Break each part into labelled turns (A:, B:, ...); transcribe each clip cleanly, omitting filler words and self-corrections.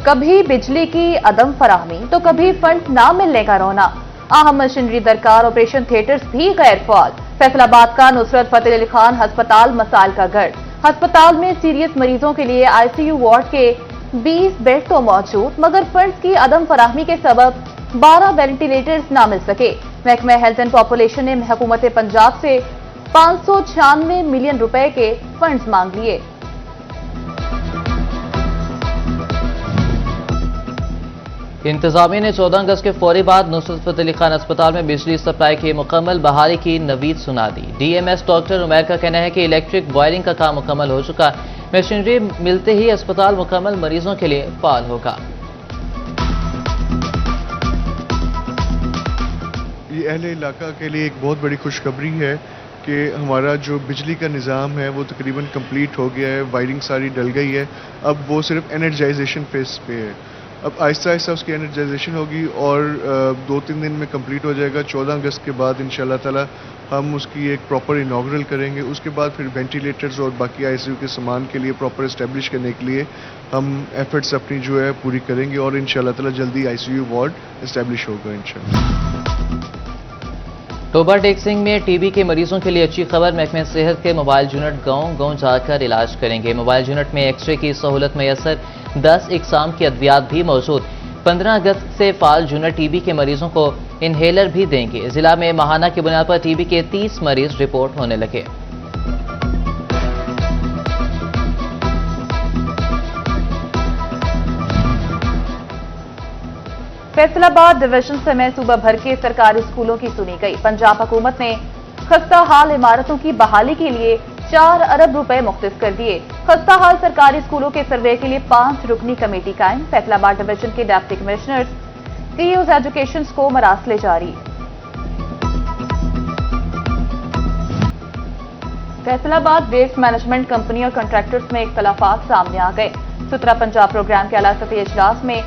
A: कभी बिजली की अदम फराहमी तो कभी फंड ना मिलने का रोना। अहम मशीनरी दरकार, ऑपरेशन थिएटर्स भी गैर फाल। फैसलाबाद का नुसरत फतेह अली खान अस्पताल मसाइल का गढ़। अस्पताल में सीरियस मरीजों के लिए आईसीयू वार्ड के 20 बेड तो मौजूद, मगर फंड्स की अदम फराहमी के सबब 12 वेंटिलेटर्स ना मिल सके। महकमा हेल्थ एंड पॉपुलेशन ने हुकूमत पंजाब से 596 मिलियन रुपए के फंड्स मांग लिए।
B: इंतजामिया ने 14 अगस्त के फौरी बाद नुसरत फतेह अली खान अस्पताल में बिजली सप्लाई की मुकम्मल बहाली की नवीद सुना दी। डीएमएस डॉक्टर उमैर का कहना है कि इलेक्ट्रिक वायरिंग का काम मुकम्मल हो चुका, मशीनरी मिलते ही अस्पताल मुकम्मल मरीजों के लिए फाल होगा।
C: ये अहले इलाका के लिए एक बहुत बड़ी खुशखबरी है कि हमारा जो बिजली का निज़ाम है वो तकरीबन कंप्लीट हो गया है, वायरिंग सारी डल गई है। अब वो सिर्फ एनर्जाइजेशन फेज पे है। अब आहिस्ता आहिस्ता उसकी एनर्जाइजेशन होगी और 2-3 दिन में कंप्लीट हो जाएगा। 14 अगस्त के बाद इंशाल्लाह ताला हम उसकी एक प्रॉपर इनाग्रल करेंगे। उसके बाद फिर वेंटिलेटर्स और बाकी आईसीयू के सामान के लिए प्रॉपर इस्टेब्लिश करने के लिए हम एफर्ट्स अपनी जो है पूरी करेंगे और इंशाल्लाह ताला जल्दी आईसीयू वार्ड इस्टेब्लिश होगा इंशाल्लाह।
B: टोबा टेक्सिंग में टीबी के मरीजों के लिए अच्छी खबर। महकमे सेहत के मोबाइल यूनिट गांव गांव जाकर इलाज करेंगे। मोबाइल यूनिट में एक्सरे की सहूलत मैसर, 10 इकसाम की अद्वियात भी मौजूद। 15 अगस्त से फाल यूनिट टीबी के मरीजों को इनहेलर भी देंगे। जिला में माहाना की बुनियाद पर टीबी के 30 मरीज रिपोर्ट होने लगे।
A: फैसलाबाद डिवीजन समेत सूबा भर के सरकारी स्कूलों की सुनी गई। पंजाब हुकूमत ने खस्ता हाल इमारतों की बहाली के लिए 4 अरब रुपए मुख्तस कर दिए। खस्ता हाल सरकारी स्कूलों के सर्वे के लिए 5 रुकनी कमेटी कायम। फैसलाबाद डिवीजन के डिप्टी कमिश्नर्स टीयूज एजुकेशन को मरासले जारी। फैसलाबाद वेस्ट मैनेजमेंट कंपनी और कॉन्ट्रैक्टर्स में इख्तलाफात सामने आ गए। सुतरा पंजाब प्रोग्राम के आला सतही इजलास में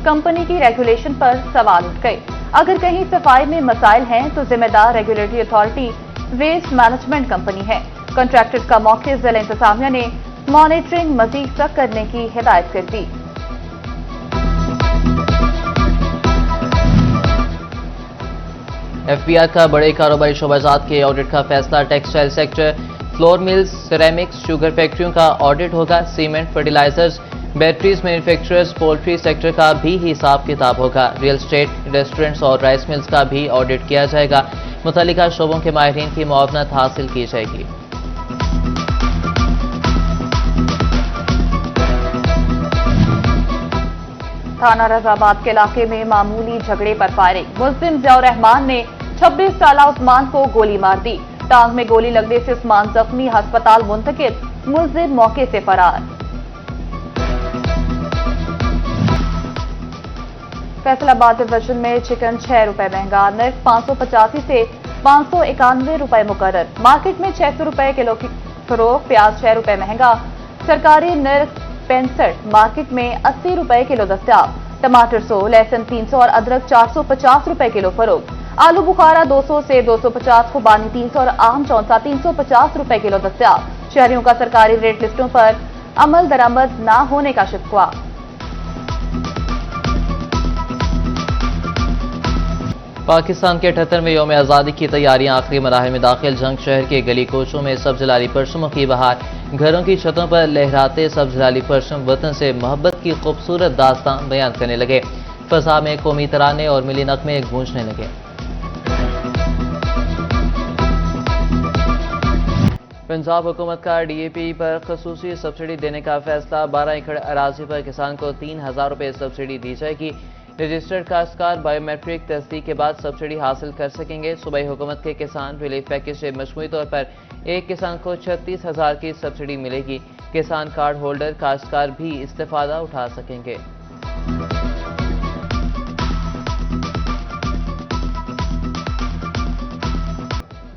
A: कंपनी की रेगुलेशन पर सवाल उठ गए। अगर कहीं सफाई में मसाइल हैं तो जिम्मेदार regulatory authority waste management company है। कॉन्ट्रैक्टर्स का मौके जिला इंतजामिया ने मॉनिटरिंग मजीद सख्त करने की हिदायत कर दी।
B: एफबीआर का बड़े कारोबारी शोबाजात के ऑडिट का फैसला। Textile sector, flour mills, ceramics, sugar फैक्ट्रियों का ऑडिट होगा। Cement, fertilisers, batteries manufacturers, poultry sector का भी हिसाब किताब होगा। रियल एस्टेट, रेस्टोरेंट्स और राइस मिल्स का भी ऑडिट किया जाएगा। मुतल्लिका शोबों के माहिरीन की मुआवनत हासिल की जाएगी।
A: थाना रजाबाद के इलाके में मामूली झगड़े पर फायरिंग। मुल्जिम जियाउर रहमान ने 26 साला उस्मान को गोली मार दी। टांग में गोली लगने से उस्मान जख्मी, अस्पताल मुंतकिल। मुल्जिम मौके से फरार। फैसलाबाद डिवीजन में चिकन 6 रुपए महंगा। नर्क 585 से 591 रुपए मुकर्रर। मार्केट में 600 रुपए किलो की फरोख्त। प्याज 6 रुपए महंगा। सरकारी नर्क 65, मार्केट में 80 रुपए किलो दस्तयाब। टमाटर 100, लहसुन 300 और अदरक 450 रुपए किलो फरोख्त। आलू बुखारा 200 से 250, खुबानी 300 और आम चौंसा 350 रुपए किलो दस्तयाब। शहरियों का सरकारी रेट लिस्टों पर अमल दरामद न होने का शिकवा।
B: पाकिस्तान के 78वें यौम आज़ादी की तैयारियां आखिरी मराहिल में दाखिल। जंग शहर के गली कोचों में सब्ज लाली परचमों की बहार। घरों की छतों पर लहराते सब्ज लाली परचम वतन से मोहब्बत की खूबसूरत दास्तान बयान करने लगे। फजा में कौमी तराने और मिली नगमे गूंजने लगे। पंजाब हुकूमत का डीएपी पर खसूसी सब्सिडी देने का फैसला। 12 एकड़ अराजी पर किसान को 3000 रुपये सब्सिडी दी जाएगी। रजिस्टर्ड काश्तकार बायोमेट्रिक तस्दीक के बाद सब्सिडी हासिल कर सकेंगे। सूबाई हुकूमत के किसान रिलीफ पैकेज से मजमूई तौर पर एक किसान को 36,000 की सब्सिडी मिलेगी। किसान कार्ड होल्डर काश्तकार भी इस्तेफादा उठा सकेंगे।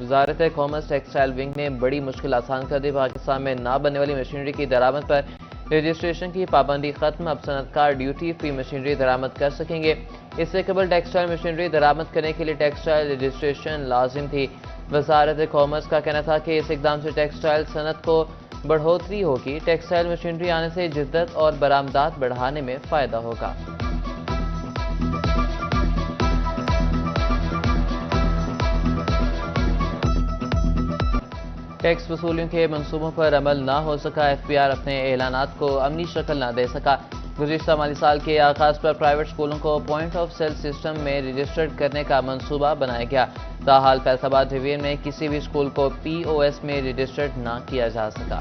B: वजारत कॉमर्स टेक्सटाइल विंग ने बड़ी मुश्किल आसान कर दी। पाकिस्तान में ना बनने वाली मशीनरी की दरामद पर रजिस्ट्रेशन की पाबंदी खत्म। अब सनतकार ड्यूटी फ्री मशीनरी दरामद कर सकेंगे। इससे कबल टेक्सटाइल मशीनरी दरामद करने के लिए टेक्सटाइल रजिस्ट्रेशन लाजिम थी। वजारत कॉमर्स का कहना था कि इस इकदाम से टेक्सटाइल सनत को बढ़ोतरी होगी। टेक्सटाइल मशीनरी आने से जिद्दत और बरामदात बढ़ाने में फायदा होगा। टैक्स वसूलियों के मंसूबों पर अमल न हो सका। एफबीआर अपने ऐलानात को अमली शक्ल न दे सका। गुज़िश्ता माली साल के आगाज पर प्राइवेट स्कूलों को पॉइंट ऑफ सेल सिस्टम में रजिस्टर्ड करने का मंसूबा बनाया गया। ताहाल फैसलाबाद डिवीजन में किसी भी स्कूल को पीओएस में रजिस्टर्ड न किया जा सका।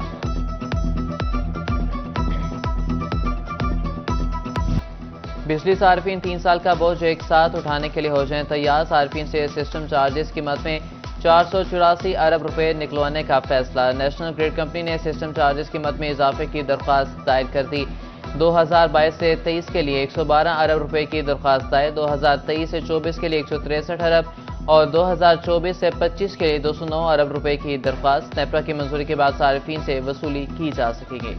B: बिजली सार्फिन 3 साल का बोझ एक साथ उठाने के लिए हो जाएं तैयार। सार्फिन से सिस्टम चार्जेस की मद में 484 अरब रुपए निकलवाने का फैसला। नेशनल ग्रिड कंपनी ने सिस्टम चार्जेस की मद में इजाफे की दरख्वास्त दायर कर दी। 2022 से 23 के लिए 112 अरब रुपए की दरख्वास्त दायर। 2023 से 24 के लिए 163 अरब और 2024 से 25 के लिए 209 अरब रुपए की दरख्वास्त। नेपरा की मंजूरी के बाद सार्फिन से वसूली की जा सकेगी।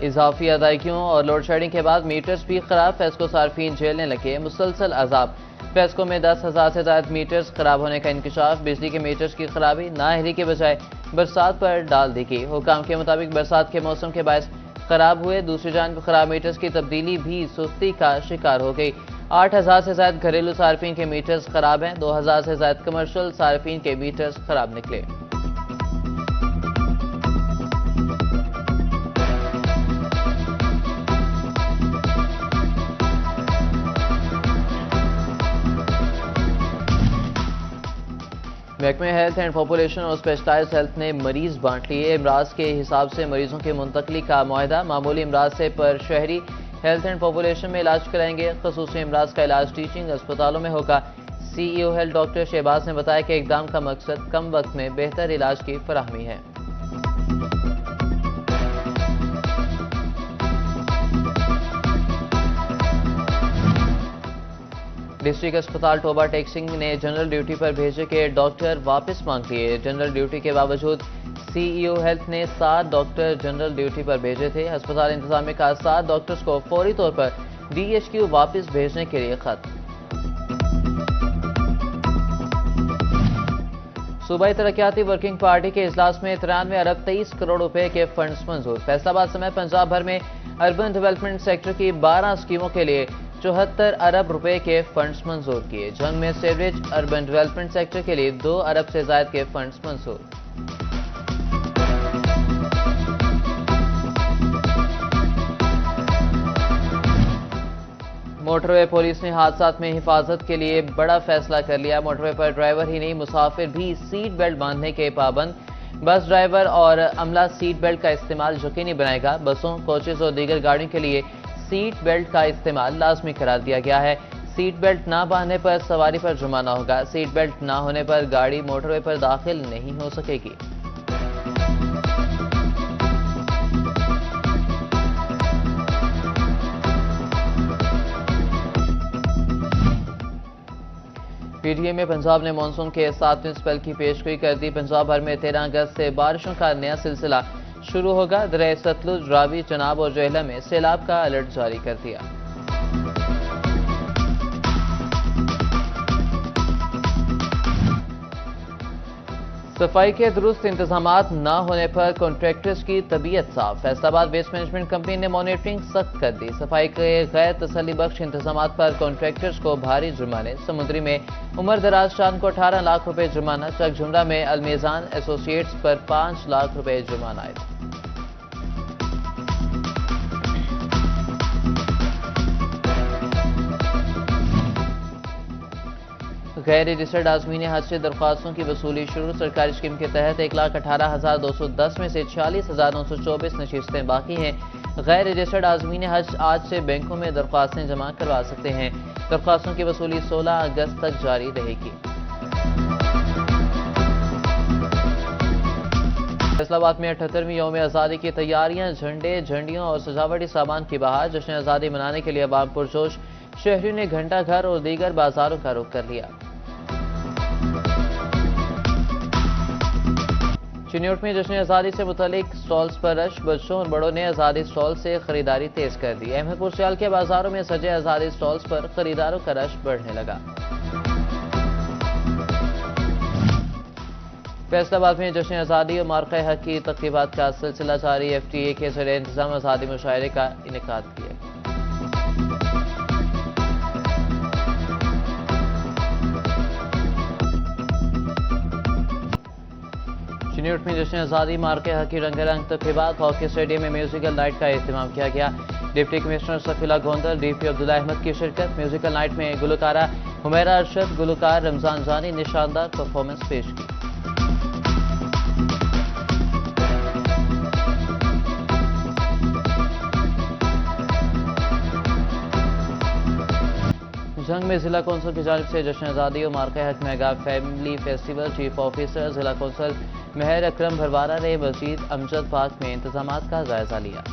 B: इजाफी अदायगियों और लोड शेडिंग के बाद मीटर्स भी खराब। फेस्को सार्फिन झेलने लगे मुसलसल अजाब। फेस्को में 10,000 से ज्यादा मीटर्स खराब होने का इंकशाफ। बिजली के मीटर्स की खराबी नाहरी के बजाय बरसात पर डाल दी गई। हुकाम के मुताबिक बरसात के मौसम के बायस खराब हुए। दूसरी जानिब खराब मीटर्स की तब्दीली भी सुस्ती का शिकार हो गई। 8,000 से ज्यादा घरेलू सार्फिन के मीटर्स खराब हैं। 2,000 से ज्यादा कमर्शियल सार्फिन के मीटर्स खराब निकले। महकमे हेल्थ एंड पॉपुलेशन और स्पेशलाइज्ड हेल्थ ने मरीज बांट लिए। इमराज के हिसाब से मरीजों की मुंतकली का मुआहदा। मामूली इमराज से पर शहरी हेल्थ एंड पॉपुलेशन में इलाज कराएंगे। खसूसी इमराज का इलाज टीचिंग अस्पतालों में होगा। CEO हेल्थ डॉक्टर शहबाज ने बताया कि इकदाम का मकसद कम वक्त में बेहतर इलाज की फराहमी है। डिस्ट्रिक्ट अस्पताल टोबा टेक्सिंग ने जनरल ड्यूटी पर भेजे के डॉक्टर वापस मांग लिए। जनरल ड्यूटी के बावजूद CEO हेल्थ ने 7 डॉक्टर जनरल ड्यूटी पर भेजे थे। अस्पताल इंतजामिया का 7 डॉक्टर्स को फौरी तौर पर DHQ वापस भेजने के लिए खत। सूबाई तरक्याती वर्किंग पार्टी के इजलास में 93 अरब 23 करोड़ रुपए के फंड्स मंजूर। फैसलाबाद समेत पंजाब भर में अर्बन डेवलपमेंट सेक्टर की 12 स्कीमों के लिए 74 अरब रुपए के फंड्स मंजूर किए। जंग में सेवरेज अर्बन डेवलपमेंट सेक्टर के लिए 2 अरब से ज्यादा के फंड्स मंजूर। मोटरवे पुलिस ने हादसात में हिफाजत के लिए बड़ा फैसला कर लिया। मोटरवे पर ड्राइवर ही नहीं मुसाफिर भी सीट बेल्ट बांधने के पाबंद। बस ड्राइवर और अमला सीट बेल्ट का इस्तेमाल यकीनी बनाएगा। बसों, कोचेज और दीगर गाड़ियों के लिए सीट बेल्ट का इस्तेमाल लाजमी करार दिया गया है। सीट बेल्ट ना बांधने पर सवारी पर जुर्माना होगा। सीट बेल्ट ना होने पर गाड़ी मोटरवे पर दाखिल नहीं हो सकेगी। PTE में पंजाब ने मानसून के 7वें स्पेल की पेशगोई कर दी। पंजाब भर में 13 अगस्त से बारिशों का नया सिलसिला शुरू होगा। दरिया सतलुज, रावी, चनाब और जोहला में सैलाब का अलर्ट जारी कर दिया। सफाई के दुरुस्त इंतजामात न होने पर कॉन्ट्रैक्टर्स की तबीयत साफ। फैसलाबाद वेस्ट मैनेजमेंट कंपनी ने मॉनिटरिंग सख्त कर दी। सफाई के गैर तसल्ली बख्श इंतजामात पर कॉन्ट्रैक्टर्स को भारी जुर्माने। समुद्री में उमर दराज शान को 18 लाख रुपए जुर्माना। चक झुमरा में अलमेजान एसोसिएट्स पर 5 लाख रुपए जुर्माना आए। गैर रजिस्टर्ड आज़मीन हज से दरख्वास्तों की वसूली शुरू। सरकारी स्कीम के तहत 1,18,210 में से 46,924 नशिस्तें बाकी हैं। गैर रजिस्टर्ड आज़मीन हज आज से बैंकों में दरख्वास्तें जमा करवा सकते हैं। दरख्वास्तों की वसूली 16 अगस्त तक जारी रहेगी। फैसलाबाद में 78वीं यौम आज़ादी की तैयारियां। झंडे, झंडियों और सजावटी सामान की बहार। जश्न आज़ादी मनाने के लिए अवाम पुरजोश। शहरियों ने घंटा घर और दीगर बाजारों का रुख कर लिया। चिन्यूट में जश्न आज़ादी से मुतालिक स्टॉल्स पर रश, बच्चों और बड़ों ने आज़ादी स्टॉल से खरीदारी तेज कर दी। अहमदपुर सियाल के बाजारों में सजे आज़ादी स्टॉल्स पर खरीदारों का रश बढ़ने लगा। फैसलाबाद में जश्न आज़ादी और मार्का हक की तकरीबात का सिलसिला जारी। FTA के ज़रिए इंतजाम आज़ादी मुशायरे का इनेकाद किया। चिन्यूट में जश्न आज़ादी मार्के हक की रंगारंग तकरीबात। हॉकी स्टेडियम में म्यूजिकल नाइट का एहतमाम किया गया। Deputy commissioner Safila Gondal, DP Abdullah Ahmed की शिरकत। म्यूजिकल नाइट में गुलकारा हुमैरा अरशद, गुलकार रमजान जानी ने शानदार परफॉर्मेंस पेश की। जंग में जिला कौंसिल की जानिब से जश्न आज़ादी और मार्का हक mega family festival. Chief officer जिला कौंसिल मेहर अकरम भरवारा ने मस्जिद अमजद पार्क में इंतजामात का जायजा लिया।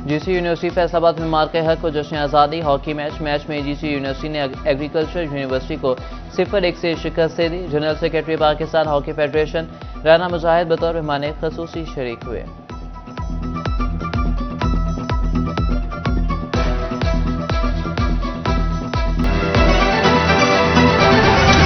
B: GC यूनिवर्सिटी फैसलाबाद में मार्का हक और जश्न आज़ादी हॉकी मैच में GC यूनिवर्सिटी ने एग्रीकल्चर यूनिवर्सिटी को 0-1 से शिकस्त दे दी। General secretary Pakistan hockey federation Rana Mujahid बतौर मेहमान ख़ुसूसी शरीक हुए।